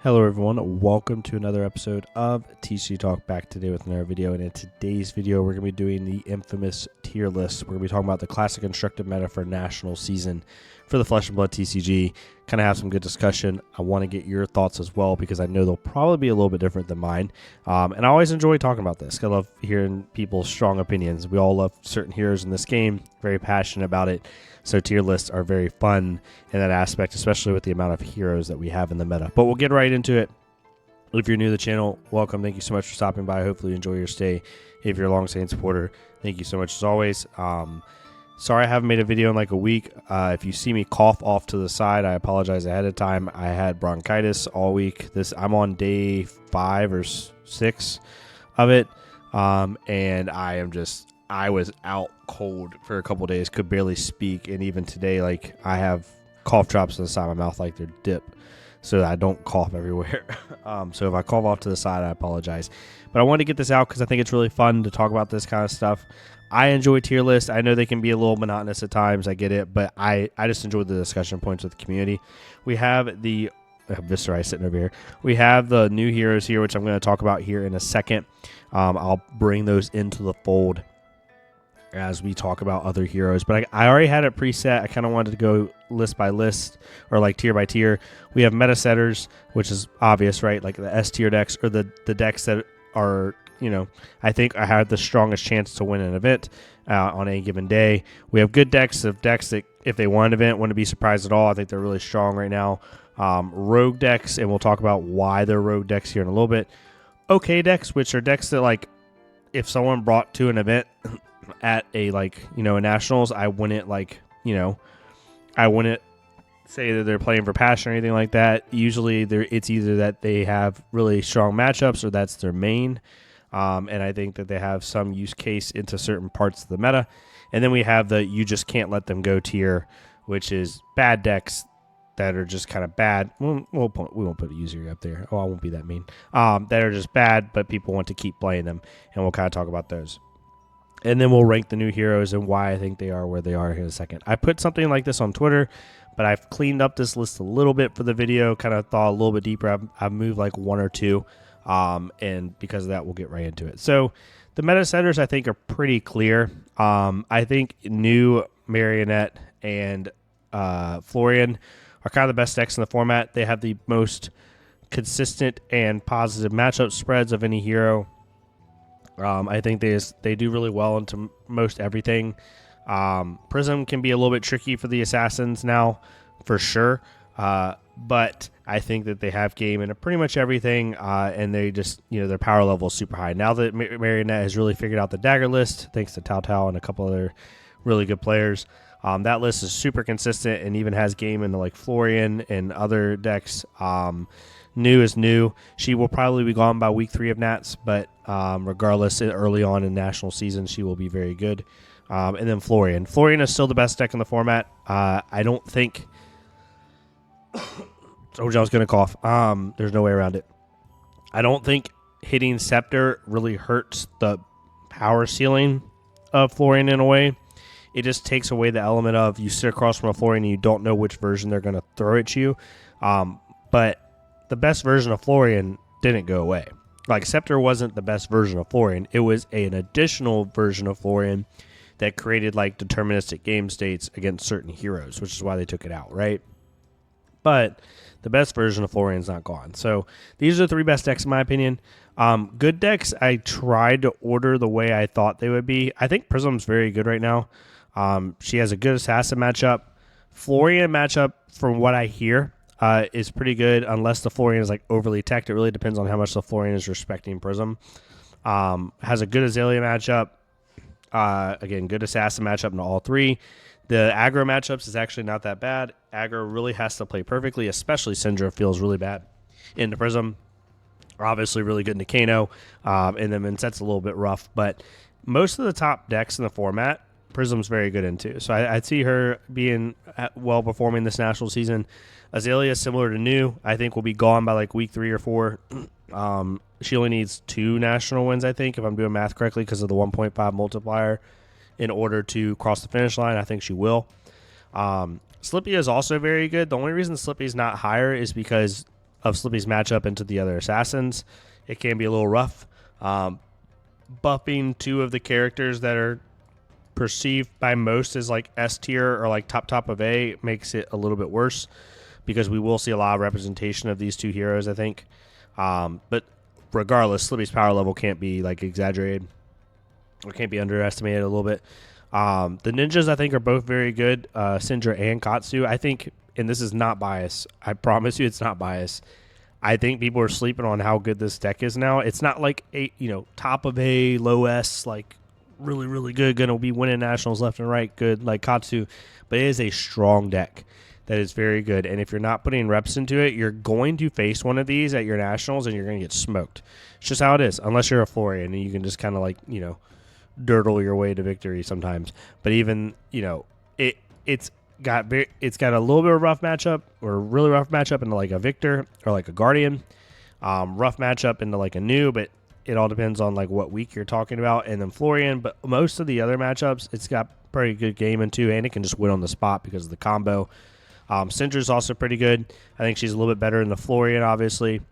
Hello everyone, welcome to another episode of TCG Talk, back today with another video. And in today's video we're going to be doing the infamous tier list. We're going to be talking about the classic constructed meta for national season for the Flesh and Blood TCG. Kind of have some good discussion. I want to get your thoughts as well because I know they'll probably be a little bit different than mine. And I always enjoy talking about this. I love hearing people's strong opinions. We all love certain heroes in this game, very passionate about it. So tier lists are very fun in that aspect, especially with the amount of heroes that we have in the meta. But we'll get right into it. If you're new to the channel, welcome. Thank you so much for stopping by. Hopefully you enjoy your stay. If you're a long-standing supporter, thank you so much as always. Sorry I haven't made a video in like a week. If you see me cough off to the side, I apologize ahead of time. I had bronchitis all week. I'm on day 5 or 6 of it. And I was out cold for a couple days, could barely speak, and even today, like, I have cough drops on the side of my mouth like they're dip, so I don't cough everywhere. So if I cough off to the side, I apologize. But I wanted to get this out because I think it's really fun to talk about this kind of stuff. I enjoy tier lists. I know they can be a little monotonous at times, I get it, but I just enjoy the discussion points with the community. We have the Viscerai sitting over here. We have the new heroes here, which I'm going to talk about here in a second. I'll bring those into the fold as we talk about other heroes, but I already had it preset. I kind of wanted to go list by list or like tier by tier. We have meta setters, which is obvious, right? Like the S tier decks, or the decks that are, you know, I think I had the strongest chance to win an event on any given day. We have good decks that if they won an event wouldn't be surprised at all. I think they're really strong right now. Rogue decks, and we'll talk about why they're rogue decks here in a little bit. Okay decks, which are decks that, like, if someone brought to an event at a, like, you know, a nationals, I wouldn't say that they're playing for passion or anything like that. Usually it's either that they have really strong matchups or that's their main. And I think that they have some use case into certain parts of the meta. And then we have the you just can't let them go tier, which is bad decks that are just kind of bad. We won't put a user up there. Oh, I won't be that mean. That are just bad, but people want to keep playing them. And we'll kind of talk about those. And then we'll rank the new heroes and why I think they are where they are here in a second. I put something like this on Twitter, but I've cleaned up this list a little bit for the video, kind of thought a little bit deeper. I've moved like one or two, and because of that, we'll get right into it. So the meta setters, I think, are pretty clear. I think new Marionette and Florian are kind of the best decks in the format. They have the most consistent and positive matchup spreads of any hero. I think they do really well into most everything. Prism can be a little bit tricky for the assassins now, for sure. But I think that they have game in pretty much everything, and they just, you know, their power level is super high. Now that Marionette has really figured out the dagger list, thanks to Tao Tao and a couple other really good players, that list is super consistent and even has game into like Florian and other decks. New is new. She will probably be gone by week 3 of Nats, but regardless, early on in national season, she will be very good. And then Florian. Florian is still the best deck in the format. I don't think... told you I was going to cough. There's no way around it. I don't think hitting Scepter really hurts the power ceiling of Florian in a way. It just takes away the element of you sit across from a Florian and you don't know which version they're going to throw at you. But the best version of Florian didn't go away. Like, Scepter wasn't the best version of Florian. It was an additional version of Florian that created, like, deterministic game states against certain heroes, which is why they took it out, right? But the best version of Florian's not gone. So these are the 3 best decks in my opinion. Good decks, I tried to order the way I thought they would be. I think Prism's very good right now. She has a good assassin matchup. Florian matchup, from what I hear, is pretty good, unless the Florian is like overly teched. It really depends on how much the Florian is respecting Prism. Has a good Azalea matchup. Again, good assassin matchup in all 3. The aggro matchups is actually not that bad. Aggro really has to play perfectly, especially Syndra feels really bad into Prism. Obviously really good into Kano. And then Minsette's a little bit rough, but most of the top decks in the format, Prism's very good into. So I'd see her being well performing this national season. Azalea is similar to new. I think will be gone by like week 3 or 4. She only needs 2 national wins, I think, if I'm doing math correctly, because of the 1.5 multiplier in order to cross the finish line. I think she will. Slippy is also very good. The only reason Slippy's not higher is because of Slippy's matchup into the other assassins. It can be a little rough. Buffing two of the characters that are perceived by most as like S tier or like top of A makes it a little bit worse, because we will see a lot of representation of these two heroes, I think. But regardless, Slippy's power level can't be like exaggerated or can't be underestimated a little bit. The ninjas, I think, are both very good. Syndra and Katsu, I think, and this is not bias. I promise you, it's not bias. I think people are sleeping on how good this deck is now. It's not like a top of A, low S, like really, really good, going to be winning nationals left and right, good like Katsu, but it is a strong deck that is very good. And if you're not putting reps into it, you're going to face one of these at your nationals and you're going to get smoked. It's just how it is, unless you're a Florian and you can just kind of like, dirtle your way to victory sometimes. But even, it's got a little bit of rough matchup, or a really rough matchup into like a Victor or like a Guardian. Rough matchup into like a new, but it all depends on like what week you're talking about. And then Florian, but most of the other matchups, it's got pretty good game into, and it can just win on the spot because of the combo. Syndra's also pretty good. I think she's a little bit better in the Florian, obviously.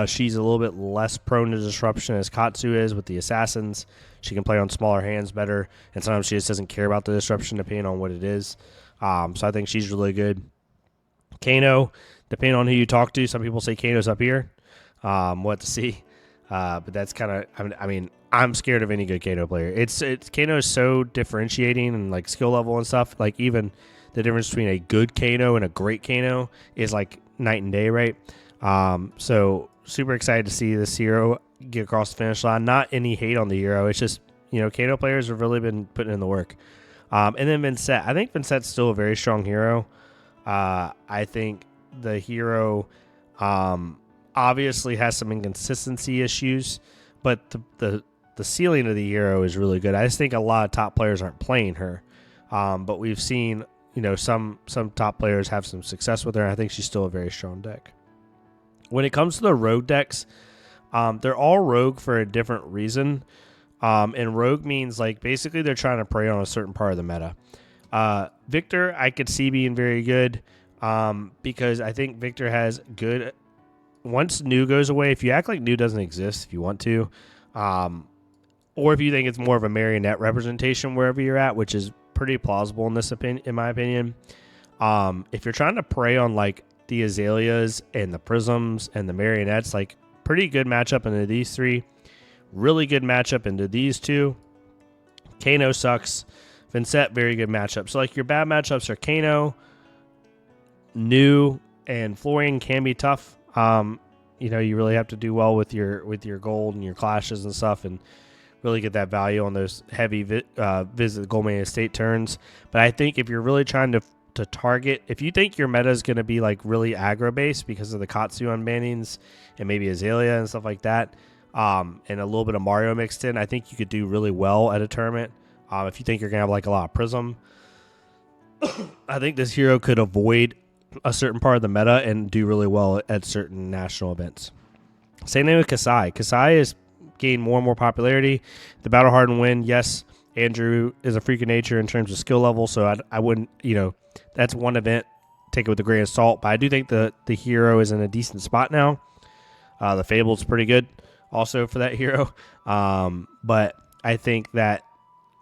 She's a little bit less prone to disruption as Katsu is with the assassins. She can play on smaller hands better, and sometimes she just doesn't care about the disruption depending on what it is. So I think she's really good. Kano, depending on who you talk to, some people say Kano's up here. We'll have to see. But that's kind of, I'm scared of any good Kano player. It's Kano is so differentiating and like skill level and stuff. Like even the difference between a good Kano and a great Kano is like night and day, right? So super excited to see this hero get across the finish line. Not any hate on the hero. It's just, Kano players have really been putting in the work. And then Vincent. I think Vincent's still a very strong hero. I think the hero obviously has some inconsistency issues, but the ceiling of the hero is really good. I just think a lot of top players aren't playing her. But we've seen, some top players have some success with her. And I think she's still a very strong deck. When it comes to the rogue decks, they're all rogue for a different reason. And rogue means like basically they're trying to prey on a certain part of the meta. Victor, I could see being very good because I think Victor has good. Once new goes away, if you act like new doesn't exist, if you want to, or if you think it's more of a marionette representation wherever you're at, which is pretty plausible in my opinion. If you're trying to prey on like the azaleas and the prisms and the marionettes, like pretty good matchup into these three. Really good matchup into these two. Kano sucks. Vincent, very good matchup. So like your bad matchups are Kano, New, and Florian can be tough. You really have to do well with your gold and your clashes and stuff, and really get that value on those heavy visit Goldman Estate turns. But I think if you're really trying to target, if you think your meta is going to be like really aggro based because of the Katsu unbannings and maybe Azalea and stuff like that, and a little bit of Mario mixed in, I think you could do really well at a tournament. If you think you're going to have like a lot of Prism, I think this hero could avoid a certain part of the meta and do really well at certain national events. Same thing with Kasai. Kasai has gained more and more popularity. The Battle Hardened win, yes, Andrew is a freak of nature in terms of skill level, so I wouldn't, that's one event, take it with a grain of salt, but I do think the hero is in a decent spot now. The Fable's pretty good also for that hero. But I think that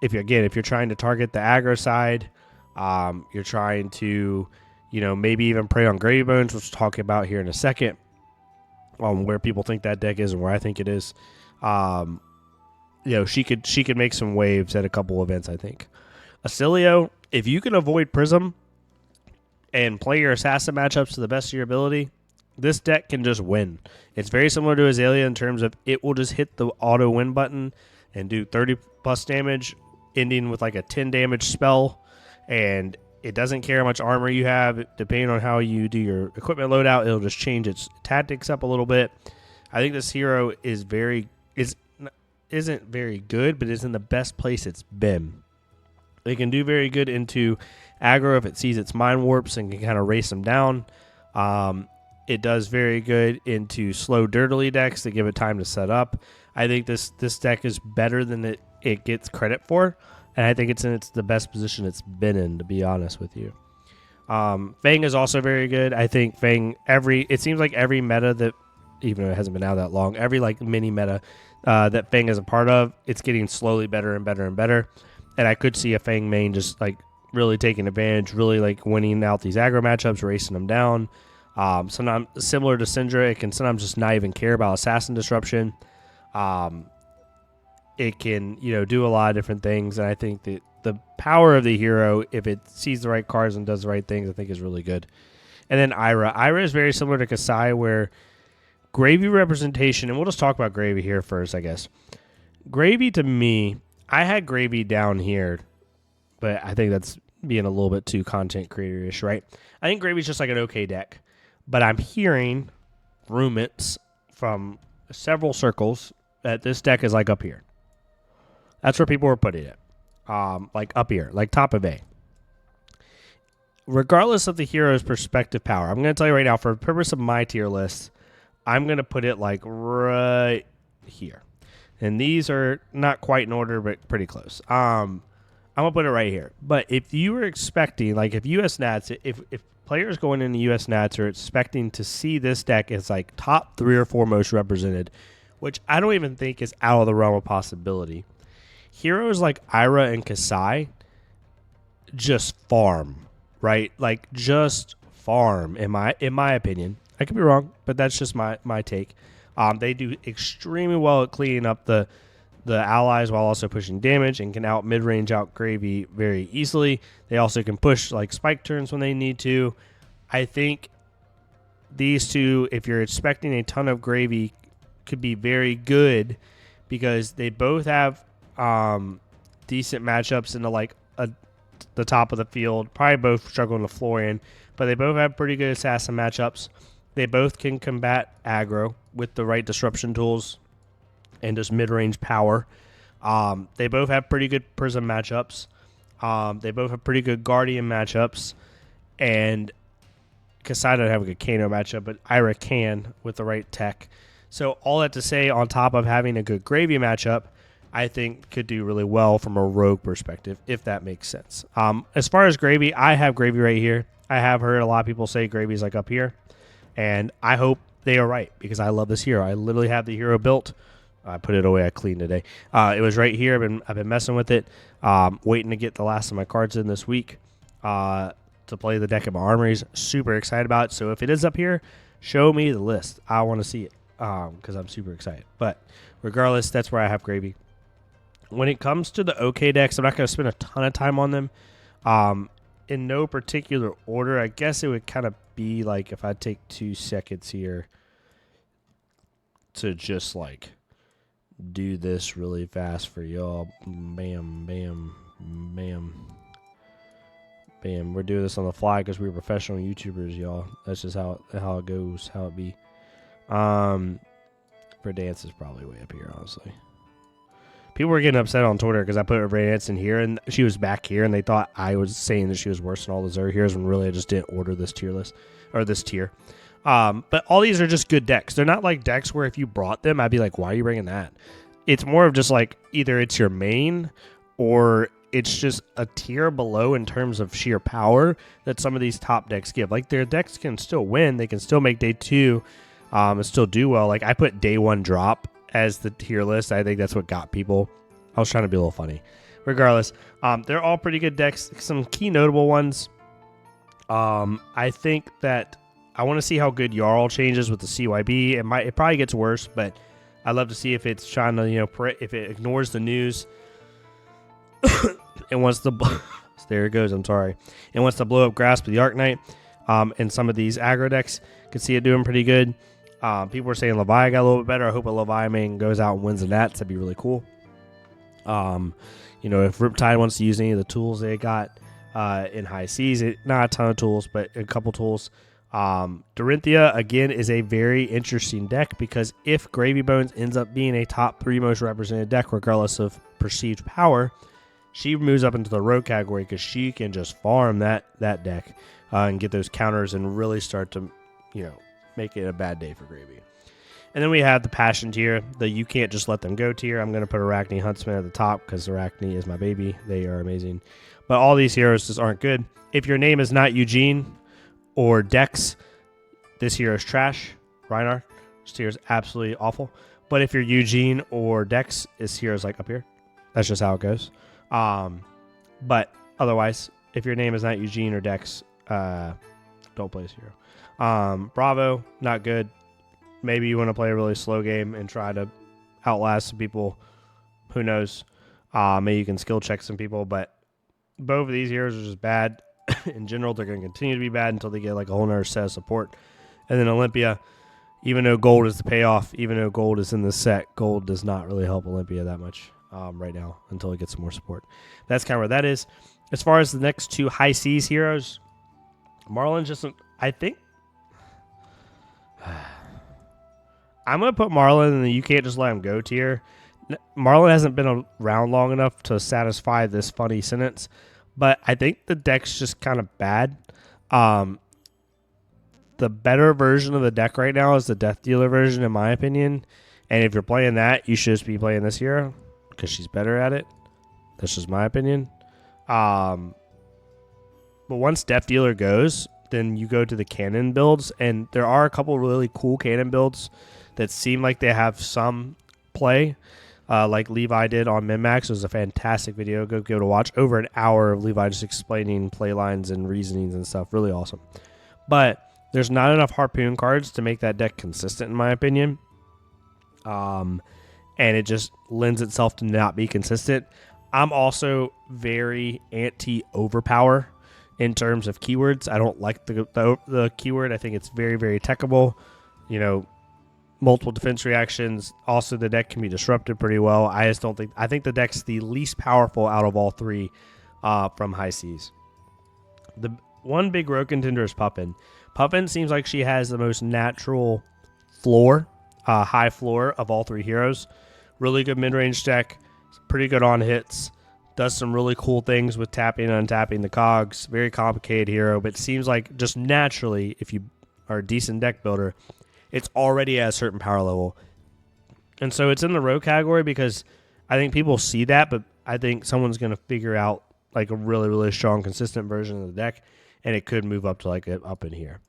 if you're trying to target the aggro side, you're trying to, maybe even prey on Gravy Bones, which we'll talk about here in a second, on where people think that deck is and where I think it is. She could make some waves at a couple events, I think. Acilio, if you can avoid Prism and play your assassin matchups to the best of your ability, this deck can just win. It's very similar to Azalea in terms of it will just hit the auto win button and do 30 plus damage, ending with like a 10 damage spell, and it doesn't care how much armor you have. Depending on how you do your equipment loadout, it'll just change its tactics up a little bit. I think this hero isn't very good, but is in the best place it's been. It can do very good into aggro if it sees its mind warps and can kind of race them down. It does very good into slow dirtily decks that give it time to set up. I think this deck is better than it gets credit for, and I think it's in the best position it's been in, to be honest with you. Fang is also very good. I think Fang it seems like every meta that, even though it hasn't been out that long, every like mini meta that Fang is a part of, it's getting slowly better and better and better. And I could see a Fang main just like really taking advantage, really like winning out these aggro matchups, racing them down. Sometimes similar to Syndra, it can sometimes just not even care about assassin disruption. It can, do a lot of different things, and I think that the power of the hero, if it sees the right cards and does the right things, I think is really good. And then Ira. Ira is very similar to Kasai, where Gravy representation, and we'll just talk about Gravy here first, I guess. Gravy, to me, I had Gravy down here, but I think that's being a little bit too content creator-ish, right? I think Gravy's just like an okay deck, but I'm hearing rumors from several circles that this deck is like up here. That's where people were putting it. Like up here, like top of A. Regardless of the hero's perspective power, I'm going to tell you right now, for the purpose of my tier list, I'm going to put it like right here. And these are not quite in order, but pretty close. I'm going to put it right here. But if you were expecting, like if US Nats, if players going into US Nats are expecting to see this deck as like top 3 or 4 most represented, which I don't even think is out of the realm of possibility, heroes like Ira and Kasai just farm, right? Like just farm, in my opinion. I could be wrong, but that's just my take. They do extremely well at cleaning up the allies while also pushing damage, and can out mid-range out Gravy very easily. They also can push like spike turns when they need to. I think these two, if you're expecting a ton of Gravy, could be very good because they both have decent matchups into like the top of the field. Probably both struggle in the Florian, but they both have pretty good assassin matchups. They both can combat aggro with the right disruption tools and just mid-range power. They both have pretty good Prism matchups. They both have pretty good Guardian matchups. And Kasai doesn't have a good Kano matchup, but Ira can with the right tech. So all that to say, on top of having a good Gravy matchup, I think could do really well from a rogue perspective, if that makes sense. As far as Gravy, I have Gravy right here. I have heard a lot of people say Gravy's like up here. And I hope they are right, because I love this hero. I literally have the hero built. I put it away. I cleaned today. It was right here. I've been messing with it, waiting to get the last of my cards in this week to play the deck of my armories. Super excited about it. So if it is up here, show me the list. I want to see it because I'm super excited. But regardless, that's where I have Gravy. When it comes to the OK decks, I'm not going to spend a ton of time on them. In no particular order, I guess it would kind of be like if I take 2 seconds here to just like do this really fast for y'all. Bam, bam, bam, bam. We're doing this on the fly because we're professional YouTubers, y'all. That's just how it goes, how it be. For dance is probably way up here, honestly. People were getting upset on Twitter because I put Radiance in here and she was back here, and they thought I was saying that she was worse than all the Zero heroes when really I just didn't order this tier list or this tier. But all these are just good decks. They're not like decks where if you brought them, I'd be like, why are you bringing that? It's more of just like either it's your main or it's just a tier below in terms of sheer power that some of these top decks give. Like their decks can still win. They can still make day 2 and still do well. Like I put day 1 drop as the tier list. I think that's what got people. I was trying to be a little funny. Regardless, they're all pretty good decks. Some key notable ones. I think that I want to see how good Jarl changes with the CYB. It probably gets worse, but I'd love to see if it's trying to, if it ignores the news and wants to there it goes, I'm sorry. And wants to blow up Grasp of the Arcanite. And some of these aggro decks could see it doing pretty good. People were saying Levi got a little bit better. I hope a Levi main goes out and wins the Nats. That'd be really cool. If Riptide wants to use any of the tools they got in high seas, not a ton of tools, but a couple tools. Dorinthia, again, is a very interesting deck because if Gravy Bones ends up being a top 3 most represented deck, regardless of perceived power, she moves up into the rogue category because she can just farm that deck and get those counters and really start to, make it a bad day for Gravy. And then we have the Passion tier, the You Can't Just Let Them Go tier. I'm going to put Arachne Huntsman at the top because Arachne is my baby. They are amazing. But all these heroes just aren't good. If your name is not Eugene or Dex, this hero is trash. Reinar, this hero is absolutely awful. But if you're Eugene or Dex, this hero is like up here. That's just how it goes. But otherwise, if your name is not Eugene or Dex, don't play this hero. Bravo, not good. Maybe you want to play a really slow game and try to outlast some people. Who knows? Maybe you can skill check some people, but both of these heroes are just bad. In general, they're going to continue to be bad until they get like a whole nother set of support. And then Olympia, even though gold is the payoff, even though gold is in the set, gold does not really help Olympia that much right now until it gets some more support. That's kind of where that is. As far as the next two high seas heroes, Marlon's just, I think, I'm going to put Marlon in the You Can't Just Let Him Go tier. Marlon hasn't been around long enough to satisfy this funny sentence, but I think the deck's just kind of bad. The better version of the deck right now is the Death Dealer version, in my opinion. And if you're playing that, you should just be playing this hero because she's better at it. That's just my opinion. But once Death Dealer goes, then you go to the cannon builds, and there are a couple really cool cannon builds that seem like they have some play, like Levi did on MinMax. It was a fantastic video. Go give it a watch. Over an hour of Levi just explaining play lines and reasonings and stuff. Really awesome. But there's not enough Harpoon cards to make that deck consistent, in my opinion. And it just lends itself to not be consistent. I'm also very anti-overpower in terms of keywords. I don't like the keyword. I think it's very, very techable. You know, multiple defense reactions. Also, the deck can be disrupted pretty well. I just don't think... I think the deck's the least powerful out of all three from High Seas. The one big rogue contender is Puffin. Puffin seems like she has the most natural floor, high floor of all three heroes. Really good mid-range deck. Pretty good on hits. Does some really cool things with tapping and untapping the cogs. Very complicated hero, but it seems like just naturally, if you are a decent deck builder, it's already at a certain power level. And so it's in the rogue category because I think people see that, but I think someone's going to figure out like a really, really strong, consistent version of the deck, and it could move up to like up in here.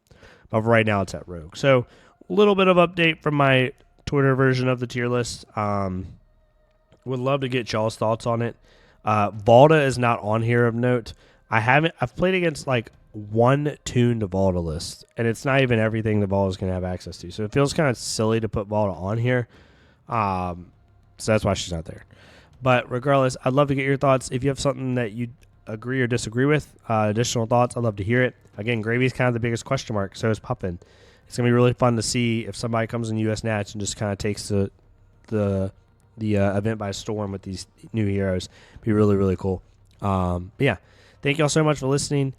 But for right now, it's at rogue. So a little bit of update from my Twitter version of the tier list. Would love to get y'all's thoughts on it. Valda is not on here of note. I've played against like one tuned Valda list, and it's not even everything the Valda is going to have access to. So it feels kind of silly to put Valda on here. So that's why she's not there. But regardless, I'd love to get your thoughts. If you have something that you agree or disagree with, additional thoughts, I'd love to hear it. Again, Gravy's kind of the biggest question mark. So is Puffin. It's going to be really fun to see if somebody comes in US Nats and just kind of takes the event by storm with these new heroes. Be really, really cool. But yeah, thank y'all so much for listening.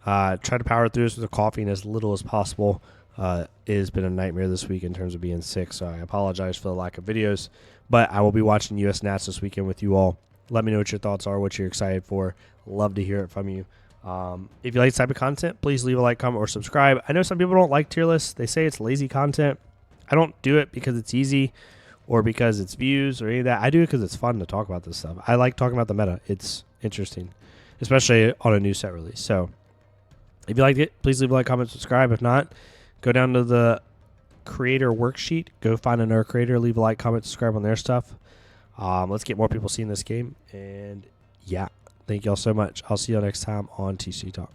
Try to power through this with a coffee and as little as possible. It has been a nightmare this week in terms of being sick, so I apologize for the lack of videos. But I will be watching US Nats this weekend with you all. Let me know what your thoughts are, what you're excited for. Love to hear it from you. If you like this type of content, please leave a like, comment, or subscribe. I know some people don't like tier lists. They say it's lazy content. I don't do it because it's easy or because it's views or any of that. I do it because it's fun to talk about this stuff. I like talking about the meta. It's interesting, especially on a new set release. So if you liked it, please leave a like, comment, subscribe. If not, go down to the creator worksheet. Go find another creator. Leave a like, comment, subscribe on their stuff. Let's get more people seeing this game. And yeah, thank y'all so much. I'll see y'all next time on TCG Talk.